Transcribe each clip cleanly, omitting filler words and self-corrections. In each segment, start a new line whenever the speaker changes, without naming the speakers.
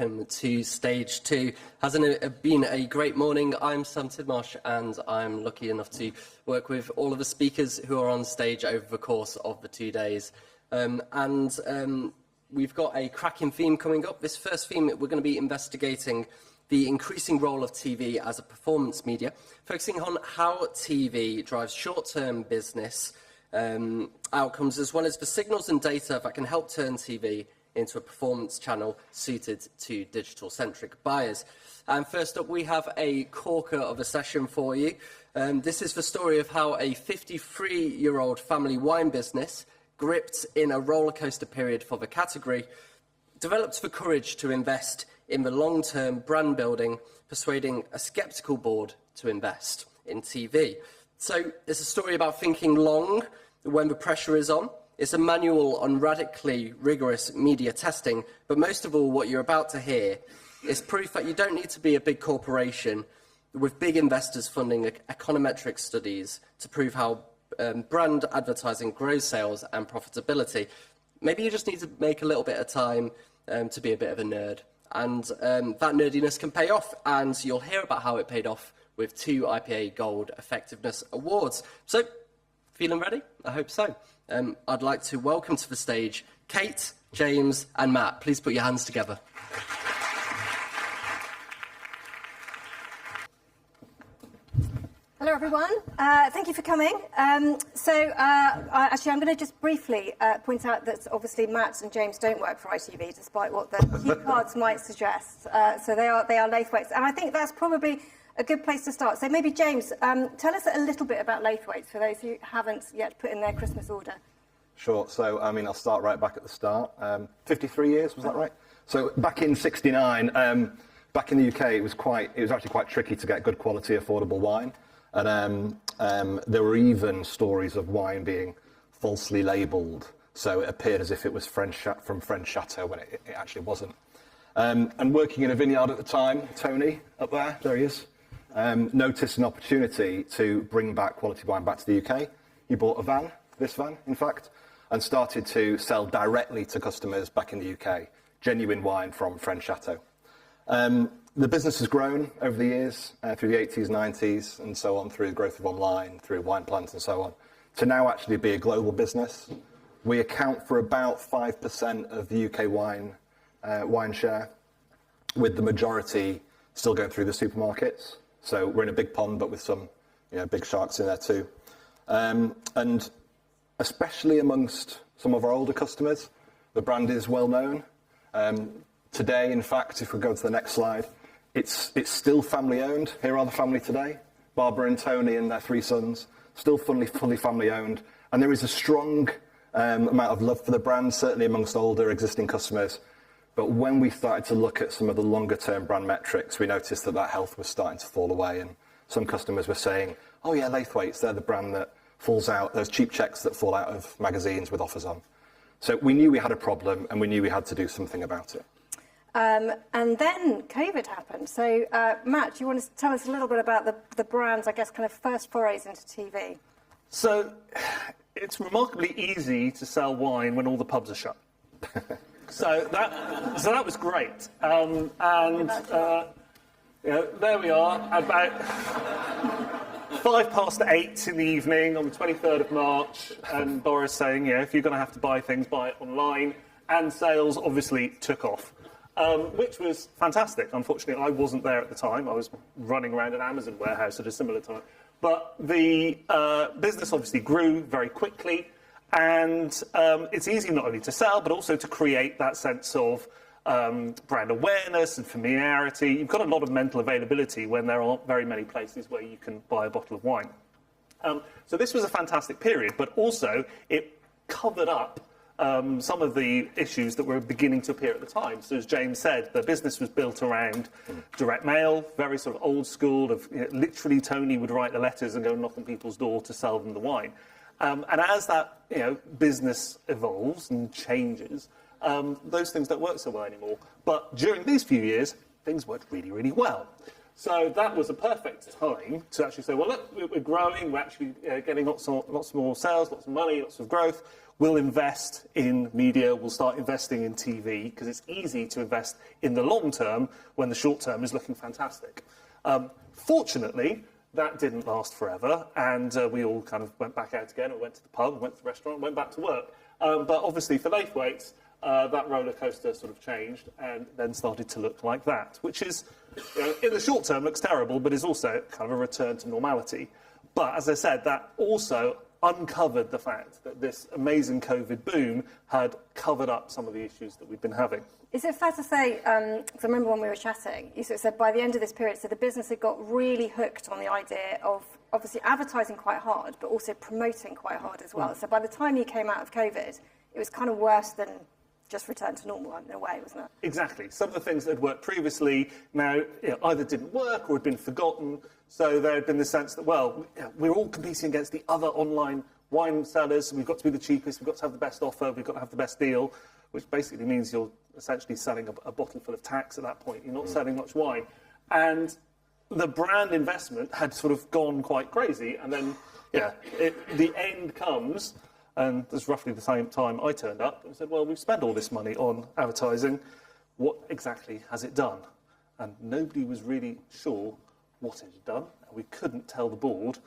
welcome to Stage 2. Hasn't it been a great morning? I'm Sam Tidmarsh, and I'm lucky enough to work with all of the speakers who are on stage over the course of the 2 days. We've got a cracking theme coming up. This first theme, we're going to be investigating the increasing role of TV as a performance media, focusing on how TV drives short-term business outcomes, as well as the signals and data that can help turn TV into a performance channel suited to digital-centric buyers. And first up, we have a corker of a session for you. This is the story of how a 53-year-old family wine business, gripped in a rollercoaster period for the category, developed the courage to invest in the long-term brand building, persuading a sceptical board to invest in TV. So it's a story about thinking long when the pressure is on. It's a manual on radically rigorous media testing, but most of all, what you're about to hear is proof that you don't need to be a big corporation with big investors funding econometric studies to prove how brand advertising grows sales and profitability. Maybe you just need to make a little bit of time to be a bit of a nerd, and that nerdiness can pay off, and you'll hear about how it paid off with 2 IPA Gold Effectiveness Awards. So, feeling ready? I hope so. I'd like to welcome to the stage Kate, James and Matt. Please put your hands together.
Hello everyone, thank you for coming. Actually I'm going to just briefly point out that obviously Matt and James don't work for ITV, despite what the cue cards might suggest. So they are Laithwaites, and I think that's probably a good place to start. So maybe James, tell us a little bit about Laithwaites for those who haven't yet put in their Christmas order.
Sure. So I'll start right back at the start. 53 years, was that right? So back in '69, back in the UK, it was actually quite tricky to get good quality, affordable wine. And there were even stories of wine being falsely labelled, so it appeared as if it was from French Chateau when it actually wasn't. And working in a vineyard at the time, Tony, up there he is, noticed an opportunity to bring back quality wine back to the UK. He bought a van, this van, in fact, and started to sell directly to customers back in the UK, genuine wine from French Chateau. The business has grown over the years, through the 80s, 90s, and so on, through the growth of online, through wine plants and so on, to now actually be a global business. We account for about 5% of the UK wine share, with the majority still going through the supermarkets. So we're in a big pond, but with some big sharks in there too. And especially amongst some of our older customers, the brand is well known. Today, in fact, if we go to the next slide, it's still family owned. Here are the family today, Barbara and Tony and their 3 sons, still fully family owned. And there is a strong amount of love for the brand, certainly amongst older existing customers. But when we started to look at some of the longer term brand metrics, we noticed that health was starting to fall away. And some customers were saying, oh yeah, Laithwaites, they're the brand that falls out, those cheap checks that fall out of magazines with offers on. So we knew we had a problem, and we knew we had to do something about it.
And then COVID happened. So, Matt, do you want to tell us a little bit about the brand's, I guess, kind of first forays into TV?
So, it's remarkably easy to sell wine when all the pubs are shut. So that was great. There we are, about 8:05 in the evening on the 23rd of March, and Boris saying, if you're going to have to buy things, buy it online. And sales obviously took off. Which was fantastic. Unfortunately, I wasn't there at the time. I was running around an Amazon warehouse at a similar time. But the business obviously grew very quickly, and it's easy not only to sell, but also to create that sense of brand awareness and familiarity. You've got a lot of mental availability when there aren't very many places where you can buy a bottle of wine. So this was a fantastic period, but also it covered up some of the issues that were beginning to appear at the time. So as James said, the business was built around direct mail, very sort of old school literally Tony would write the letters and go knock on people's door to sell them the wine. And as that business evolves and changes, those things don't work so well anymore. But during these few years, things worked really, really well. So that was a perfect time to actually say, well, look, we're growing, we're actually getting lots more sales, lots of money, lots of growth. We'll invest in media, we'll start investing in TV, because it's easy to invest in the long term when the short term is looking fantastic. Fortunately, that didn't last forever, and we all kind of went back out again, or went to the pub, went to the restaurant, went back to work. But obviously for Laithwaites, that roller coaster sort of changed and then started to look like that, which is, in the short term, looks terrible, but is also kind of a return to normality. But as I said, that also uncovered the fact that this amazing COVID boom had covered up some of the issues that we've been having.
Is it fair to say, because I remember when we were chatting, you sort of said by the end of this period, so the business had got really hooked on the idea of obviously advertising quite hard, but also promoting quite hard as well. So by the time you came out of COVID, it was kind of worse than just return to normal in a way, wasn't it?
Exactly. Some of the things that had worked previously now either didn't work or had been forgotten. So there had been the sense that, well, we're all competing against the other online wine sellers. We've got to be the cheapest. We've got to have the best offer. We've got to have the best deal, which basically means you're essentially selling a bottle full of tax at that point. You're not selling much wine. And the brand investment had sort of gone quite crazy. And then, the end comes. And that's roughly the same time I turned up and said, well, we've spent all this money on advertising. What exactly has it done? And nobody was really sure what it had done. And we couldn't tell the board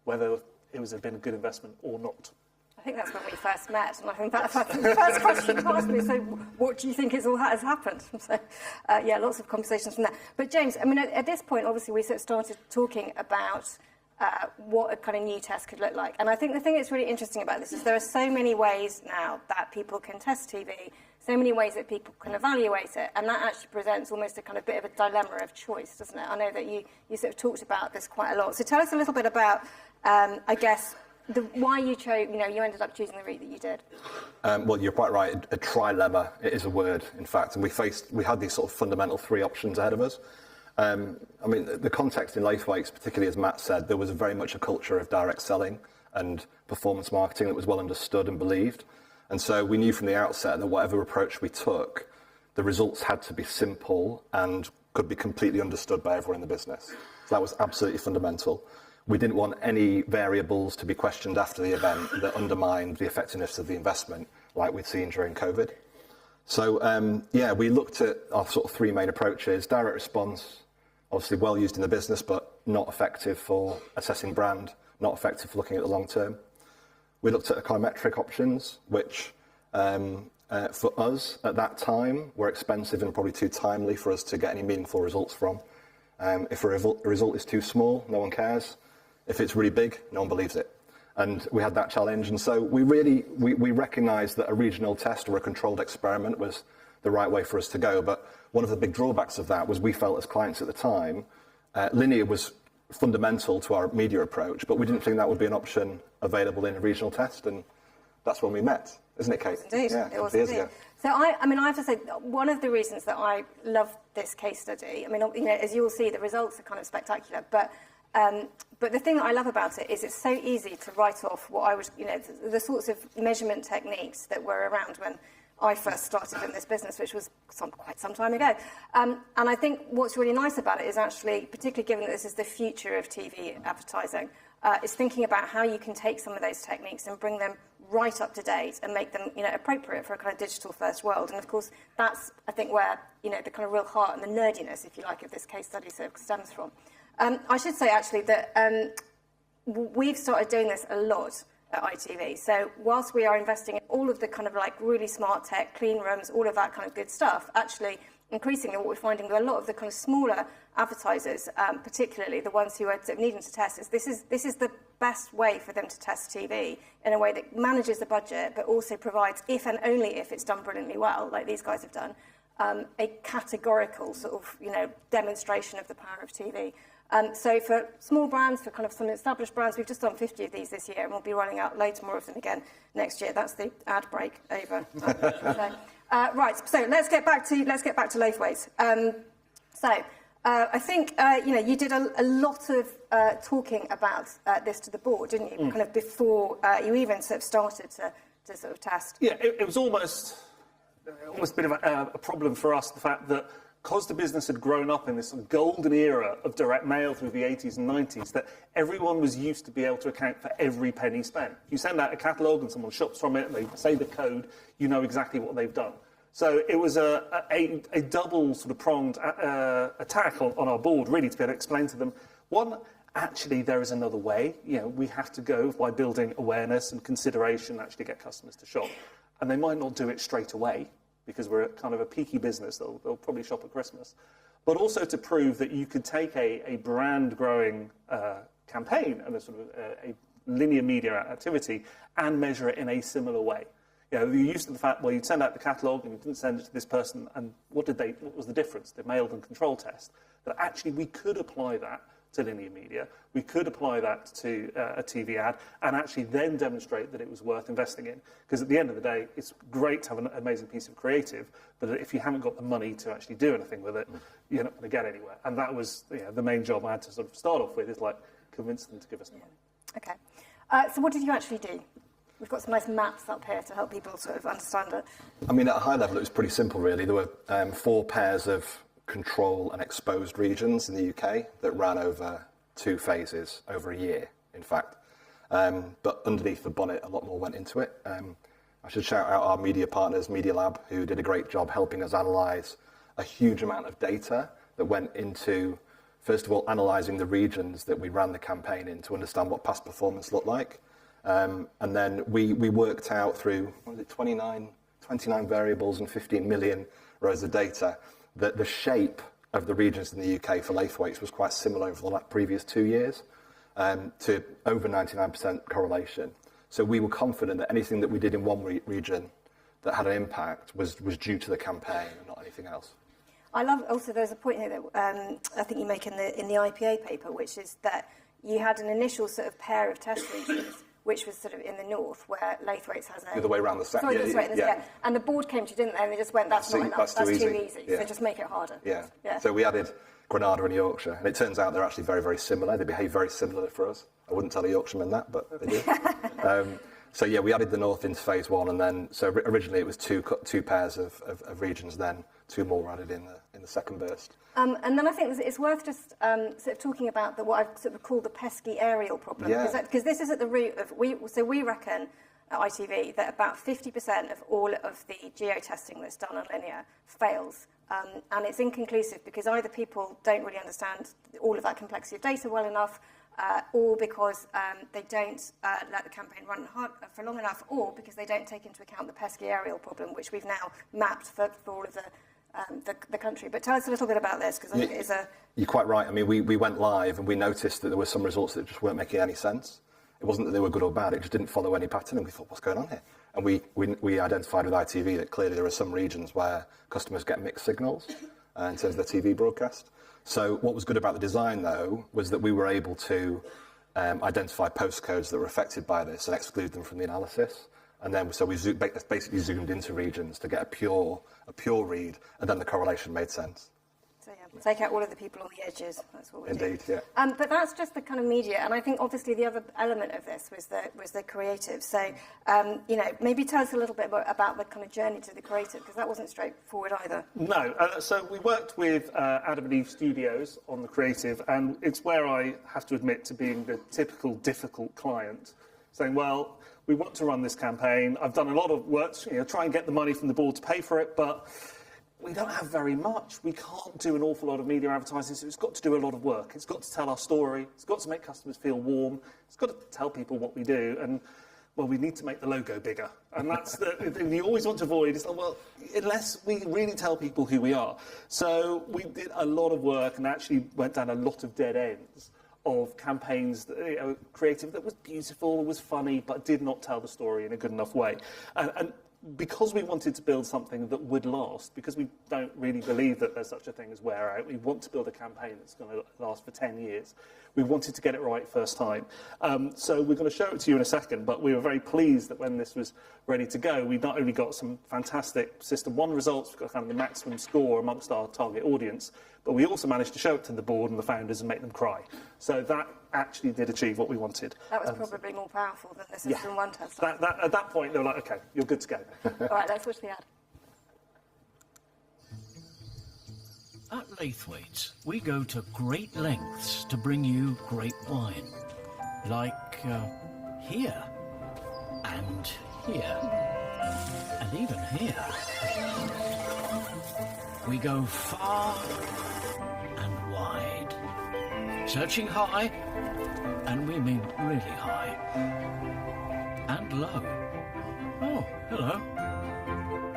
whether it had been a good investment or not.
I think that's when we first met, and I think that's the first question you asked me. So, what do you think has happened? So, lots of conversations from there. But James, I mean, at this point, obviously, we sort of started talking about what a kind of new test could look like. And I think the thing that's really interesting about this is there are so many ways now that people can test TV, so many ways that people can evaluate it, and that actually presents almost a kind of bit of a dilemma of choice, doesn't it? I know that you sort of talked about this quite a lot. So tell us a little bit about, I guess, why you chose, you ended up choosing the route that you did.
Well, you're quite right. A trilemma, it is a word, in fact, and we had these sort of fundamental three options ahead of us. I mean, the context in Laithwaites, particularly as Matt said, there was very much a culture of direct selling and performance marketing that was well understood and believed. And so we knew from the outset that whatever approach we took, the results had to be simple and could be completely understood by everyone in the business. So that was absolutely fundamental. We didn't want any variables to be questioned after the event that undermined the effectiveness of the investment, like we'd seen during COVID. So, we looked at our sort of three main approaches. Direct response, obviously well used in the business, but not effective for assessing brand, not effective for looking at the long term. We looked at econometric options, which for us at that time were expensive and probably too timely for us to get any meaningful results from. If a result is too small, no one cares. If it's really big, no one believes it. And we had that challenge. And so we recognised that a regional test or a controlled experiment was the right way for us to go. But one of the big drawbacks of that was we felt as clients at the time, linear was fundamental to our media approach, but we didn't think that would be an option available in a regional test. And that's when we met, isn't it, Kate?
Indeed,
yeah,
it was
years
indeed.
ago.
So I have to say, one of the reasons that I love this case study, I mean, as you'll see, the results are kind of spectacular, but the thing that I love about it is it's so easy to write off what I was, the sorts of measurement techniques that were around when I first started in this business, which was quite some time ago. And I think what's really nice about it is actually, particularly given that this is the future of TV advertising, is thinking about how you can take some of those techniques and bring them right up to date and make them, appropriate for a kind of digital-first world. And of course, that's, I think, where, the kind of real heart and the nerdiness, if you like, of this case study sort of stems from. I should say, actually, that we've started doing this a lot at ITV. So whilst we are investing in all of the kind of like really smart tech, clean rooms, all of that kind of good stuff, actually, increasingly what we're finding with a lot of the kind of smaller advertisers, particularly the ones who are needing to test, is this is the best way for them to test TV in a way that manages the budget, but also provides, if and only if it's done brilliantly well, like these guys have done, a categorical sort of, demonstration of the power of TV. So for small brands, for kind of some established brands, we've just done 50 of these this year, and we'll be rolling out loads more of them again next year. That's the ad break over. Right. So let's get back to Laithwaites. I think you did a lot of talking about this to the board, didn't you? Kind of before you even sort of started to sort of test.
Yeah, it was almost a bit of a problem for us, the fact that because the business had grown up in this golden era of direct mail through the 80s and 90s, that everyone was used to be able to account for every penny spent. You send out a catalogue and someone shops from it, and they say the code, you know exactly what they've done. So it was a double sort of pronged attack on our board, really, to be able to explain to them, one, actually there is another way. You know, we have to go by building awareness and consideration, actually get customers to shop. And they might not do it straight away, because we're kind of a peaky business. They'll probably shop at Christmas. But also to prove that you could take a brand-growing campaign and a sort of a linear media activity and measure it in a similar way. You know, you're used to the fact, well, you'd send out the catalogue and you didn't send it to this person, and what was the difference? The mailed and control test. That actually we could apply that to linear media. We could apply that to a TV ad and actually then demonstrate that it was worth investing in. Because at the end of the day, it's great to have an amazing piece of creative, but if you haven't got the money to actually do anything with it, you're not going to get anywhere. And that was the main job I had to sort of start off with, is like convince them to give us the money.
Okay. So what did you actually do? We've got some nice maps up here to help people sort of understand it.
I mean, at a high level, it was pretty simple, really. There were 4 pairs of control and exposed regions in the UK that ran over 2 phases, over a year, in fact. But underneath the bonnet, a lot more went into it. I should shout out our media partners, Media Lab, who did a great job helping us analyse a huge amount of data that went into, first of all, analysing the regions that we ran the campaign in to understand what past performance looked like. And then we worked out through, 29 variables and 15 million rows of data, that the shape of the regions in the UK for Laithwaites was quite similar over the previous 2 years, to over 99% correlation. So we were confident that anything that we did in one region that had an impact was due to the campaign and not anything else.
I love also, there's a point here that I think you make in the IPA paper, which is that you had an initial sort of pair of test regions, which was sort of in the north, where Laithwaites has a...
The other way around the set.
Sorry, yeah. And the board came to you, didn't they? And they just went, that's not enough, that's too easy.
Yeah.
So just make it harder.
Yeah. So we added Granada and Yorkshire, and it turns out they're actually very, very similar. They behave very similarly for us. I wouldn't tell a Yorkshireman that, but they do. So yeah, we added the north into phase 1, and then, so originally it was two pairs of regions, then 2 more were added in the second burst.
And then I think it's worth just sort of talking about what I've sort of called the pesky aerial problem, because this is at the root of we reckon at ITV that about 50% of all of the geo-testing that's done on linear fails, and it's inconclusive because either people don't really understand all of that complexity of data well enough, or because they don't let the campaign run hard for long enough, or because they don't take into account the pesky aerial problem, which we've now mapped for all of the country. But tell us a little bit about this, because I think it is a...
You're quite right. I mean, we went live and we noticed that there were some results that just weren't making any sense. It wasn't that they were good or bad, it just didn't follow any pattern, and we thought, what's going on here? And we identified with ITV that clearly there are some regions where customers get mixed signals in terms of their TV broadcast. So what was good about the design, though, was that we were able to identify postcodes that were affected by this and exclude them from the analysis. And then, so we basically zoomed into regions to get a pure read, and then the correlation made sense.
So yeah, take out all of the people on the edges. That's what we do.
Indeed, yeah.
But that's just the kind of media, and I think obviously the other element of this was the creative. So maybe tell us a little bit about the kind of journey to the creative, because that wasn't straightforward either.
No, so we worked with Adam and Eve Studios on the creative, and it's where I have to admit to being the typical difficult client, saying, well, we want to run this campaign. I've done a lot of work, try and get the money from the board to pay for it, but we don't have very much. We can't do an awful lot of media advertising, so it's got to do a lot of work. It's got to tell our story. It's got to make customers feel warm. It's got to tell people what we do. And, well, we need to make the logo bigger. And that's the thing you always want to avoid. It's like, well, unless we really tell people who we are. So we did a lot of work and actually went down a lot of dead ends of campaigns, creative that was beautiful, was funny, but did not tell the story in a good enough way. And because we wanted to build something that would last, because we don't really believe that there's such a thing as wear out, we want to build a campaign that's going to last for 10 years. We wanted to get it right first time. So we're going to show it to you in a second, but we were very pleased that when this was ready to go, we not only got some fantastic System 1 results, we got kind of the maximum score amongst our target audience, but we also managed to show it to the board and the founders and make them cry. So that actually did achieve what we wanted.
That was probably more powerful than the System 1 test.
At that point, they were like, OK, you're good to go.
All right, let's watch the ad.
At Laithwaites, we go to great lengths to bring you great wine. Like here, and here, and even here. We go far and wide, searching high, and we mean really high, and low. Oh, hello.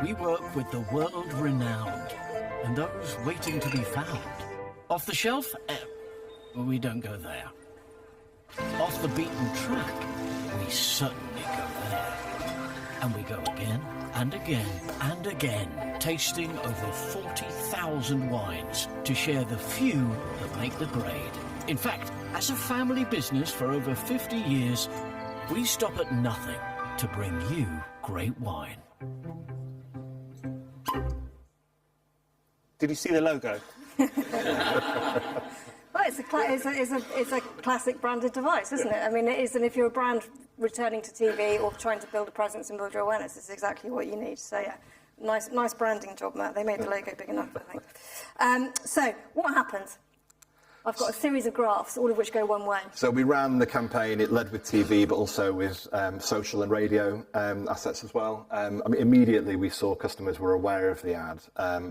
We work with the world-renowned and those waiting to be found. Off the shelf? We don't go there. Off the beaten track? We certainly go there. And we go again and again and again, tasting over 40,000 wines to share the few that make the grade. In fact, as a family business for over 50 years, we stop at nothing to bring you great wine.
Did you see the logo?
Well, it's a classic branded device, isn't it? I mean, it is, and if you're a brand returning to TV or trying to build a presence and build your awareness, it's exactly what you need. So, yeah, nice branding job, Matt. They made the logo big enough, I think. So, what happens? I've got a series of graphs, all of which go one way.
So we ran the campaign. It led with TV, but also with social and radio assets as well. I mean, immediately we saw customers were aware of the ad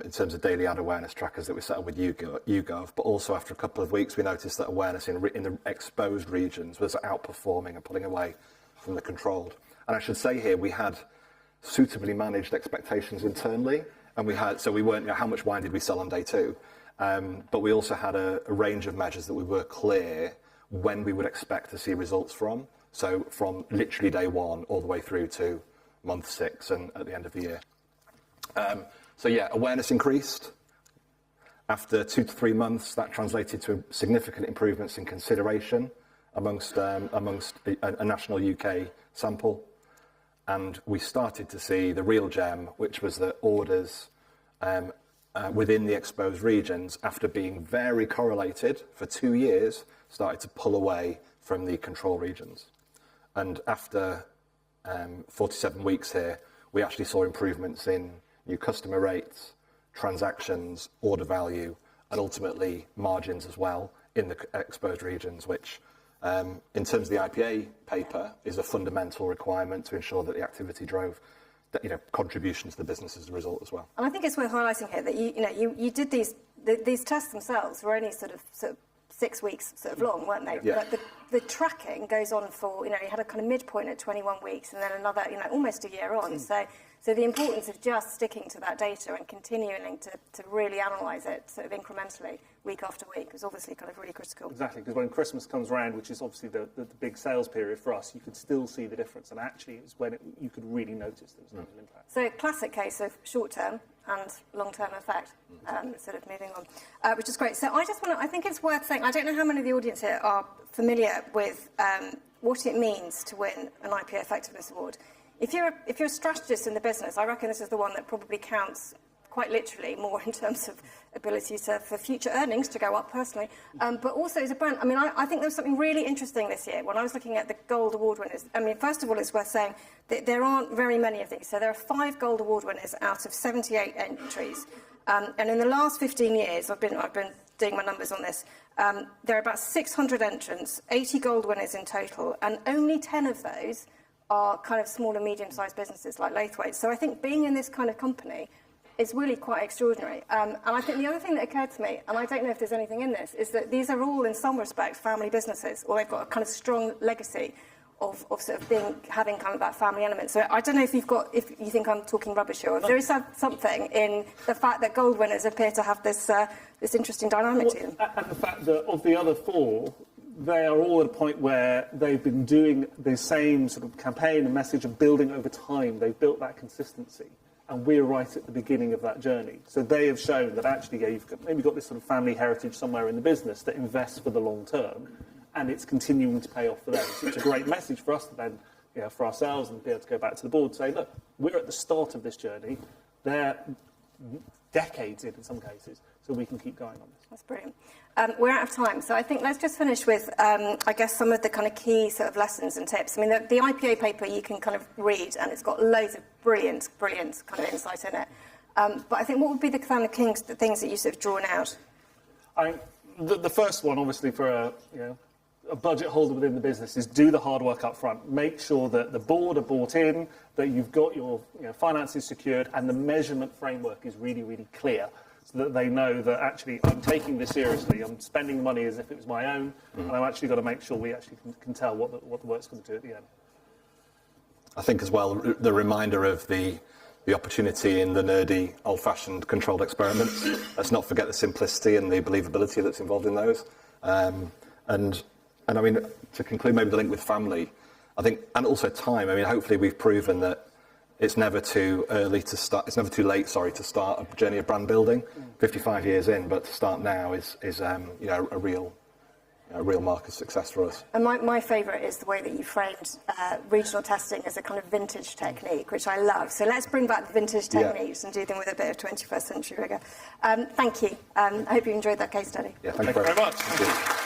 in terms of daily ad awareness trackers that we set up with YouGov. But also after a couple of weeks, we noticed that awareness in the exposed regions was outperforming and pulling away from the controlled. And I should say here, we had suitably managed expectations internally, and we weren't. How much wine did we sell on day 2? But we also had a range of measures that we were clear when we would expect to see results from. So from literally day 1 all the way through to month 6 and at the end of the year. So yeah, awareness increased. After 2 to 3 months, that translated to significant improvements in consideration amongst a national UK sample. And we started to see the real gem, which was that orders within the exposed regions, after being very correlated for 2 years, started to pull away from the control regions. And after 47 weeks here, we actually saw improvements in new customer rates, transactions, order value, and ultimately margins as well in the exposed regions, which in terms of the IPA paper is a fundamental requirement to ensure that the activity drove contribution to the business as a result as well.
And I think it's worth highlighting here that you did these tests themselves were only sort of 6 weeks long, weren't they?
Yeah.
But the tracking goes on for, you had a kind of midpoint at 21 weeks and then another, almost a year on. So the importance of just sticking to that data and continuing to really analyse it sort of incrementally week after week was obviously kind of really critical.
Exactly, because when Christmas comes around, which is obviously the big sales period for us, you could still see the difference, and actually it's when you could really notice there was an impact.
So classic case of short-term and long-term effect, sort of moving on, which is great. So I think it's worth saying, I don't know how many of the audience here are familiar with what it means to win an IPA Effectiveness Award. If you're a strategist in the business, I reckon this is the one that probably counts quite literally more in terms of ability for future earnings to go up personally, but also as a brand. I mean, I think there was something really interesting this year when I was looking at the Gold Award winners. I mean, first of all, it's worth saying that there aren't very many of these. So there are 5 Gold Award winners out of 78 entries. And in the last 15 years, I've been doing my numbers on this, there are about 600 entrants, 80 Gold winners in total, and only 10 of those are kind of small and medium-sized businesses like Laithwaites. So I think being in this kind of company is really quite extraordinary. And I think the other thing that occurred to me, and I don't know if there's anything in this, is that these are all, in some respects, family businesses, or they've got a kind of strong legacy of sort of having kind of that family element. So I don't know if you think I'm talking rubbish here, or if there is something in the fact that gold winners appear to have this interesting dynamic to them.
And the fact that of the other 4, they are all at a point where they've been doing the same sort of campaign and message and building over time. They've built that consistency. And we're right at the beginning of that journey. So they have shown that actually you've maybe got this sort of family heritage somewhere in the business that invests for the long term, and it's continuing to pay off for them. So it's a great message for us to then, for ourselves, and be able to go back to the board and say, look, we're at the start of this journey. They're decades in some cases, so we can keep going on this.
That's brilliant. We're out of time, so I think let's just finish with, I guess, some of the kind of key sort of lessons and tips. I mean, the IPA paper you can kind of read, and it's got loads of brilliant kind of insight in it. But I think what would be the kind of the things that you sort of drawn out?
The first one, obviously, for a budget holder within the business is do the hard work up front. Make sure that the board are bought in, that you've got your finances secured, and the measurement framework is really, really clear, so that they know that actually I'm taking this seriously. I'm spending money as if it was my own, and I've actually got to make sure we actually can tell what the work's going to do at the end.
I think as well the reminder of the opportunity in the nerdy, old-fashioned controlled experiments. Let's not forget the simplicity and the believability that's involved in those. And I mean, to conclude, maybe the link with family, I think, and also time. I mean, hopefully we've proven that it's never too early to start. It's never too late, sorry, to start a journey of brand building. 55 years in, but to start now is a real mark of success for us.
And my favourite is the way that you framed regional testing as a kind of vintage technique, which I love. So let's bring back the vintage techniques and do them with a bit of 21st century rigour. Thank you. I hope you enjoyed that case study.
Yeah, thank you
very much.
Thank you.